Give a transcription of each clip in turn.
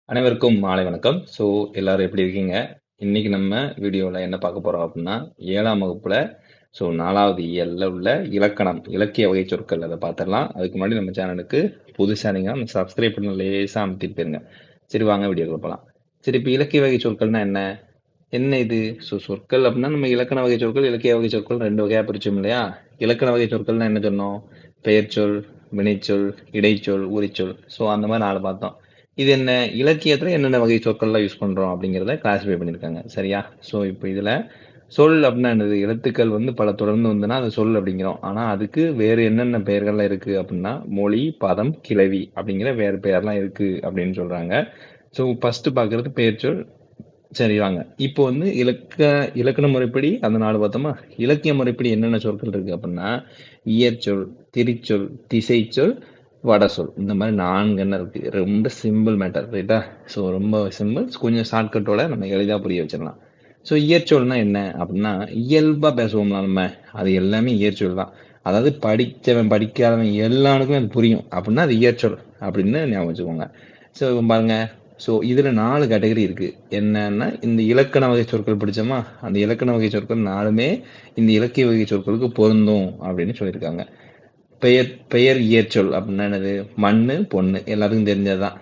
அனைவருக்கும் மாலை வணக்கம். எல்லாரும் எப்படி இருக்கீங்க? இன்னைக்கு நம்ம வீடியோல என்ன பார்க்க போறோம் அப்படின்னா, 7ஆம் வகுப்புல 4வது இயல்ல உள்ள இலக்கணம், இலக்கிய வகை சொற்கள் அத பார்த்துடலாம். அதுக்கு முன்னாடி நம்ம சேனலுக்கு புதுசா இருந்தீங்கன்னா சப்ஸ்கிரைப் பண்ண லேசா அமுத்திட்டு போயிருங்க. சரி வாங்க வீடியோக்குள்ள போலாம். சரி இப்ப இலக்கிய வகை சொற்கள்னா என்ன? என்ன இது? சொற்கள் அப்படின்னா நம்ம இலக்கண வகை சொற்கள், இலக்கிய வகை சொற்கள் 2 வகையா பிரிச்சோம் இல்லையா? இலக்கண வகை சொற்கள்னா என்ன சொன்னோம்? பெயர்ச்சொல், வினைச்சொல், இடைச்சொல், உரிச்சொல். அந்த மாதிரி 4 பார்த்தோம். இது என்ன இலக்கியத்துல என்னென்ன வகை சொற்கள்லாம் யூஸ் பண்றோம் அப்படிங்கிறத கிளாசிஃபை பண்ணியிருக்காங்க. சரியா? இப்போ இதுல சொல் அப்படின்னா என்னது? எழுத்துக்கள் வந்து பல தொடர்ந்து வந்துன்னா அது சொல் அப்படிங்கிறோம். ஆனா அதுக்கு வேறு என்னென்ன பெயர்கள்லாம் இருக்கு அப்படின்னா மொழி, பதம், கிளவி அப்படிங்கிற வேறு பெயர்லாம் இருக்கு அப்படின்னு சொல்றாங்க. ஃபர்ஸ்ட் பார்க்கறது பெயர்ச்சொல். சரி வாங்க. இப்போ வந்து இலக்கண முறைப்படி அந்த 4 பார்த்தோமா? இலக்கிய முறைப்படி என்னென்ன சொற்கள் இருக்கு அப்படின்னா, இயற்சொல், திரிச்சொல், திசைச்சொல், வடசொல். இந்த மாதிரி 4 எண்ணம் இருக்கு. ரொம்ப சிம்பிள் மேட்டர் ரைட்டா? ரொம்ப சிம்பிள். கொஞ்சம் ஷார்ட்கட்டோட நம்ம எளிதா புரிய வச்சிடலாம். இயற்சொல்னா என்ன அப்படின்னா, இயல்பா பேசுவோம்ல நம்ம, அது எல்லாமே இயற்சொல் தான். அதாவது படிச்சவன், படிக்காதவன் எல்லாருக்குமே அது புரியும். அப்படின்னா அது இயற்சொல் அப்படின்னு ஞாபகம் வச்சுக்கோங்க. பாருங்க. இதுல 4 கேட்டகரி இருக்கு. என்னன்னா இந்த இலக்கண வகை சொற்கள் படிச்சோமா, அந்த இலக்கண வகை சொற்கள் 4மே இந்த இலக்கிய வகை சொற்களுக்கு பொருந்தும் அப்படின்னு சொல்லியிருக்காங்க. பெயர் பெயர் இயற்சொல் அப்படின்னா என்னது? மண்ணு, பொண்ணு எல்லாத்துக்கும் தெரிஞ்சதுதான்.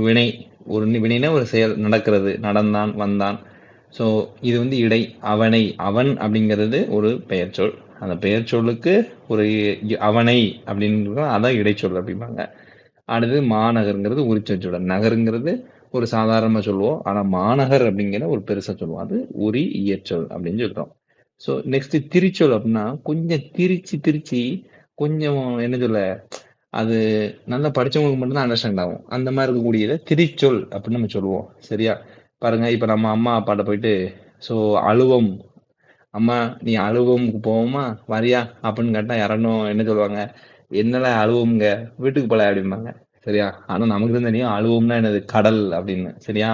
வினை, ஒரு வினைனா ஒரு செயல் நடக்கிறது, நடந்தான், வந்தான். ஸோ இது வந்து இடை, அவனை, அவன் அப்படிங்கிறது ஒரு பெயர்ச்சொல். அந்த பெயர்ச்சொல்லுக்கு ஒரு அவனை அப்படின்னு அதான் இடைச்சொல் அப்படிம்பாங்க. அடுத்து மாநகருங்கிறது உரிச்சொல். நகருங்கிறது ஒரு சாதாரணமா சொல்லுவோம். ஆனா மாநகர் அப்படிங்கிற ஒரு பெருசா சொல்லுவோம். அது உரி இயற்சொல் அப்படின்னு சொல்றோம். நெக்ஸ்ட் திரிச்சொல் அப்படின்னா கொஞ்சம் திரிச்சு திரிச்சு கொஞ்சம் என்ன சொல்ல, அது நல்லா படிச்சவங்களுக்கு மட்டும்தான் அண்டர்ஸ்டாண்ட் ஆகும். அந்த மாதிரி இருக்கக்கூடியதை திரிச்சொல் அப்படின்னு நம்ம சொல்லுவோம். சரியா? பாருங்க, இப்ப நம்ம அம்மா அப்பாட்ட போயிட்டு ஸோ அழுவம், அம்மா நீ அழுவமுக்கு போவோமா வரியா அப்படின்னு கேட்டா யாரும் என்ன சொல்லுவாங்க? என்னடா அழுவம்ங்க, வீட்டுக்கு போல அப்படிம்பாங்க. சரியா? ஆனா நமக்கு தான் தெரியும் அழுவம்னா என்னது, கடல் அப்படின்னு. சரியா?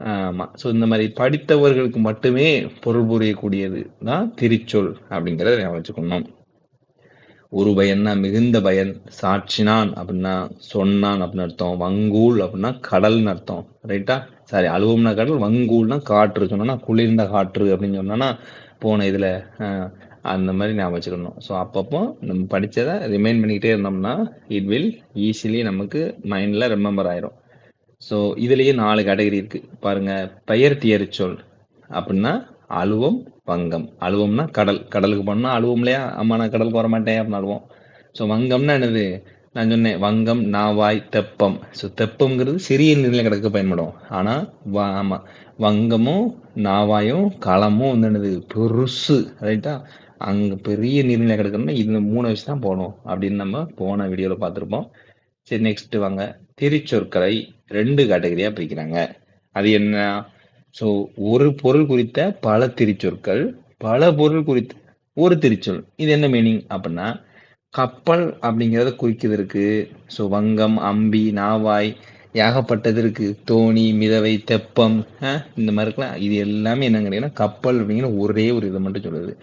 ஆமா. இந்த மாதிரி படித்தவர்களுக்கு மட்டுமே பொருள் புரியக்கூடியது தான் திரிச்சொல் அப்படிங்கிறத ஞாபகம் வச்சுக்கணும். ஒரு பயன்னா மிகுந்த பயன், சாட்சினான் அப்படின்னா சொன்னான் அப்படின்னு அர்த்தம், வங்கூல் அப்படின்னா கடல்னு அர்த்தம். ரைட்டா? சாரி, அழுவம்னா கடல், வங்கூல்னா காற்று. சொன்னா குளிர்ந்த காற்று அப்படின்னு சொன்னா போன இதுல அந்த மாதிரி ஞாபகம் வச்சுக்கணும். அப்பப்போ நம்ம படிச்சதை ரிமைண்ட் பண்ணிக்கிட்டே இருந்தோம்னா இட் வில் ஈஸிலி நமக்கு மைண்ட்ல ரிமெம்பர் ஆயிரும். இதுலயே 4 கேட்டகரி இருக்கு பாருங்க. பெயர் தியறிச்சொல் அப்படின்னா அழுவம், வங்கம். அழுவம்னா கடல், கடலுக்கு போனா அழுவம் இல்லையா, அம்மா நான் கடலுக்கு வர மாட்டேன் அப்படின்னு அழுவோம். வங்கம்னா என்னது? நான் சொன்னேன் வங்கம், நாவாய், தெப்பம். தெப்பம்ங்கிறது சிறிய நீர்நிலைகளுக்கு பயன்படும். ஆனா ஆமா, வங்கமும் நாவாயும் களமும் வந்து என்னது, பெருசு. ரைட்டா? அங்க பெரிய நீர்நிலை கிடக்குன்னா இந்த 3 வச்சு தான் போகணும் அப்படின்னு நம்ம போன வீடியோல பார்த்திருப்போம். சரி நெக்ஸ்ட் வாங்க. திரிச்சொற்களை 2 கேட்டகரியா பிரிக்கிறாங்க. அது என்ன? சோ ஒரு பொருள் குறித்த பல திரிச்சொற்கள், பல பொருள் குறித்த ஒரு திரிச்சொல். இது என்ன மீனிங் அப்படின்னா, கப்பல் அப்படிங்கிறத குறிக்கிறதுக்கு வங்கம், அம்பி, நாவாய், ஏகப்பட்டது இருக்கு. தோணி, மிதவை, தெப்பம், இந்த மாதிரி இருக்கலாம். இது எல்லாமே என்னன்னு கேட்டீங்கன்னா கப்பல் அப்படிங்கிற ஒரே ஒரு இதை மட்டும் சொல்லுது.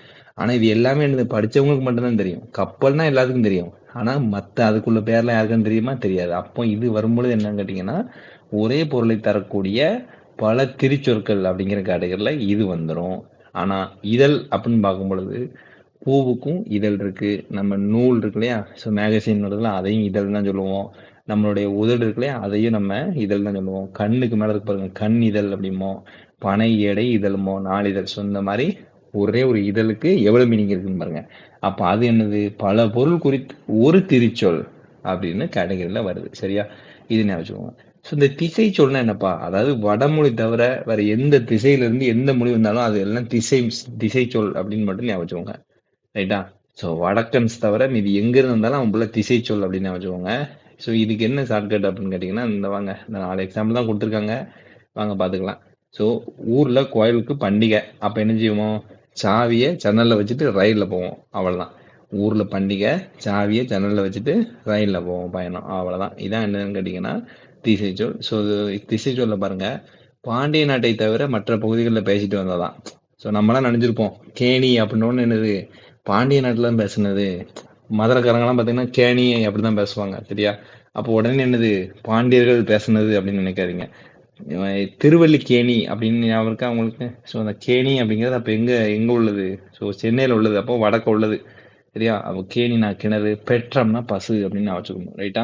ஆனா இது எல்லாமே என்னது, படிச்சவங்களுக்கு மட்டும்தான் தெரியும். கப்பல்னா எல்லாத்துக்கும் தெரியும். ஆனா மத்த அதுக்குள்ள பேர்லாம் யாருக்குன்னு தெரியுமா? தெரியாது. அப்போ இது வரும்பொழுது என்னன்னு கேட்டீங்கன்னா, ஒரே பொருளை தரக்கூடிய பல திரிச்சொற்கள் அப்படிங்கிற கேட்டகரியில இது வந்துடும். ஆனா இதழ் அப்படின்னு பார்க்கும் பொழுது பூவுக்கும் இதழ் இருக்கு. நம்ம நூல் இருக்கு இல்லையா, மேகசின் இருக்குல்ல, அதையும் இதழ் தான் சொல்லுவோம். நம்மளுடைய உதடு இருக்கு இல்லையா, அதையும் நம்ம இதழ் தான் சொல்லுவோம். கண்ணுக்கு மேல இருக்கு பாருங்க, கண் இதழ் அப்படிமோ, பனை எடை இதழுமோ, நாளிதழ். இந்த மாதிரி ஒரே ஒரு இதழுக்கு எவ்வளவு மீனிங் இருக்குன்னு பாருங்க. அப்ப அது என்னது, பல பொருள் குறித்து ஒரு திரிச்சொல் அப்படின்னு கேட்டகரியில வருது. சரியா? இது ஞாபகம் வச்சுக்கோங்க. இந்த திசை சொல்னா என்னப்பா? அதாவது வடமொழி தவிர வேற எந்த திசையில இருந்து எந்த மொழி வந்தாலும் அது எல்லாம் திசை சொல் அப்படின்னு மட்டும் ஞாபகம் வச்சுக்கோங்க. ரைட்டா? வடக்கன்ஸ் தவிர மீதி எங்க இருந்தாலும் அவன் புள்ள திசை சொல் அப்படின்னு ஞாபகம் வச்சுக்கோங்க. இதுக்கு என்ன ஷார்ட்கட் அப்படின்னு கேட்டீங்கன்னா, இந்த வாங்க, இந்த 4 எக்ஸாம்பிள் தான் கொடுத்துருக்காங்க. வாங்க பாத்துக்கலாம். ஊர்ல கோயிலுக்கு பண்டிகை, அப்ப என்ன செய்வோம்? சாவியை ஜன்னல்ல வச்சுட்டு ரயில்ல போவோம். அவ்வளவுதான். ஊர்ல பண்டிகை, சாவியை ஜன்னல்ல வச்சுட்டு ரயில்ல போவோம் பயணம். அவ்வளவுதான். இதான் என்னன்னு கேட்டீங்கன்னா திசைச்சொல். திசைச்சொல்ல பாருங்க, பாண்டிய நாட்டை தவிர மற்ற பகுதிகளில் பேசிட்டு வந்ததான். நம்மளாம் நினைஞ்சிருப்போம் கேணி அப்படின்னு என்னது, பாண்டிய நாட்டுல தான் பேசுனது. மதுரைக்காரங்கலாம் பாத்தீங்கன்னா கேணி அப்படிதான் பேசுவாங்க. சரியா? அப்போ உடனே என்னது, பாண்டியர்கள் பேசுனது அப்படின்னு நினைக்காதீங்க. திருவல்லிக்கேணி அப்படின்னு ஞாபகம் இருக்கா உங்களுக்கு? ஸோ அந்த கேணி அப்படிங்கிறது அப்போ எங்க எங்க உள்ளது? ஸோ சென்னையில் உள்ளது, அப்போ வடக்க உள்ளது. சரியா? அப்போ கேணினா கிணறு, பெற்றம்னா பசு அப்படின்னு ஞாபகம் வச்சுக்கணும். ரைட்டா?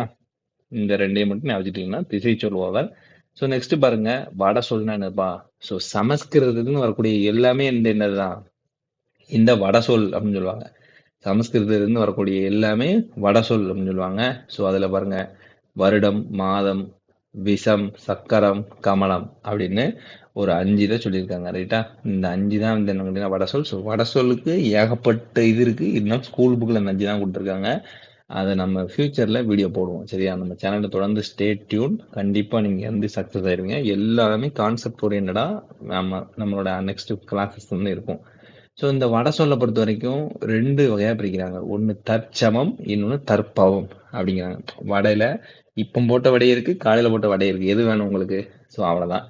இந்த ரெண்டையும் மட்டும் ஞாபகம் வச்சுக்கிட்டீங்கன்னா திசை சொல்லுவார். ஸோ நெக்ஸ்ட் பாருங்க, வட சொல்னா என்னப்பா? ஸோ சமஸ்கிருதத்துன்னு வரக்கூடிய எல்லாமே இந்த என்னதுதான், இந்த வட சொல் அப்படின்னு சொல்லுவாங்க. சமஸ்கிருதத்திலிருந்து வரக்கூடிய எல்லாமே வட சொல் அப்படின்னு சொல்லுவாங்க. ஸோ அதில் பாருங்க, வருடம், மாதம், விஷம், சக்கரம், கமலம் அப்படின்னு ஒரு 5 இதை சொல்லியிருக்காங்க. ரைட்டா? இந்த 5 தான் வந்து என்ன கேட்டீங்கன்னா வட சொல். ஸோ வட சொல்லுக்கு ஏகப்பட்ட இது இருக்கு. இன்னும் ஸ்கூல் புக்கில் இந்த 5 தான் கொடுத்துருக்காங்க. அதை நம்ம ஃபியூச்சரில் வீடியோ போடுவோம். சரியா? நம்ம சேனலை தொடர்ந்து ஸ்டே டியூன். கண்டிப்பாக நீங்கள் வந்து சக்ஸஸ் ஆயிருவீங்க. எல்லாமே கான்செப்ட் ஓரியன்டாக நம்மளோட நெக்ஸ்ட் கிளாஸஸ் வந்து இருக்கும். ஸோ இந்த வட சொல்லை பொறுத்த வரைக்கும் 2 வகையாக பிரிக்கிறாங்க. ஒன்று தற்சமம், இன்னொன்று தற்பவம் அப்படிங்கிறாங்க. வடையில் இப்போ போட்ட வடை இருக்கு, காலையில் போட்ட வடை இருக்கு. எது வேணும் உங்களுக்கு? ஸோ அவ்வளோதான்.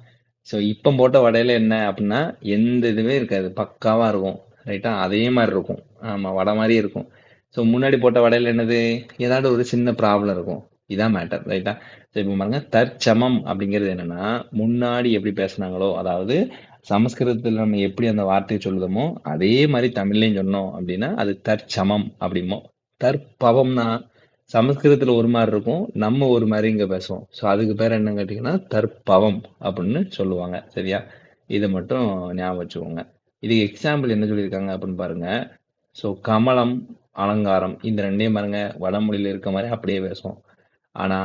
ஸோ இப்போ போட்ட வடையில என்ன அப்படின்னா எந்த இதுவே இருக்காது, பக்காவா இருக்கும். ரைட்டா? அதே மாதிரி இருக்கும். ஆமாம், வடை மாதிரியே இருக்கும். ஸோ முன்னாடி போட்ட வடையில என்னது, ஏதாவது ஒரு சின்ன ப்ராப்ளம் இருக்கும். இதான் மேட்டர். ரைட்டா? ஸோ இப்போ பாருங்க, தற்சமம் அப்படிங்கிறது என்னன்னா முன்னாடி எப்படி பேசுனாங்களோ, அதாவது சமஸ்கிருதத்தில் நம்ம எப்படி அந்த வார்த்தையை சொல்லுதோமோ அதே மாதிரி தமிழ்லையும் சொன்னோம் அப்படின்னா அது தற்சமம் அப்படிமோ. தற்பவம்னா சமஸ்கிருதத்துல ஒரு மாதிரி இருக்கும், நம்ம ஒரு மாதிரி இங்க பேசுவோம். ஸோ அதுக்கு பேர் என்ன கேட்டீங்கன்னா தற்பவம் அப்படின்னு சொல்லுவாங்க. சரியா? இதை மட்டும் ஞாபகம் வச்சுக்கோங்க. இதுக்கு எக்ஸாம்பிள் என்ன சொல்லியிருக்காங்க அப்படின்னு பாருங்க. ஸோ கமலம், அலங்காரம், இந்த ரெண்டையும் பாருங்க, வடமொழியில இருக்க மாதிரி அப்படியே பேசுவோம். ஆனா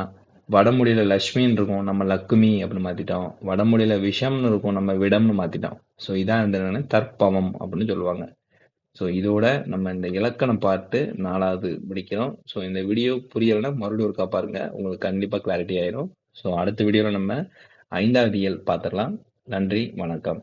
வடமொழியில லக்ஷ்மின்னு இருக்கும், நம்ம லக்குமி அப்படின்னு மாத்திட்டோம். வடமொழியில விஷம்னு இருக்கும், நம்ம விடம்னு மாத்திட்டோம். ஸோ இதான் வந்து என்னன்னா தற்பவம் அப்படின்னு சொல்லுவாங்க. ஸோ இதோட நம்ம இந்த இலக்கணம் பார்த்து 4வது முடிக்கிறோம். ஸோ இந்த வீடியோ புரியலைன்னா மறுபடியும் ஒருக்கா பாருங்க, உங்களுக்கு கண்டிப்பாக கிளாரிட்டி ஆயிரும். ஸோ அடுத்த வீடியோவில் நம்ம 5வது இயல் பார்த்துடலாம். நன்றி, வணக்கம்.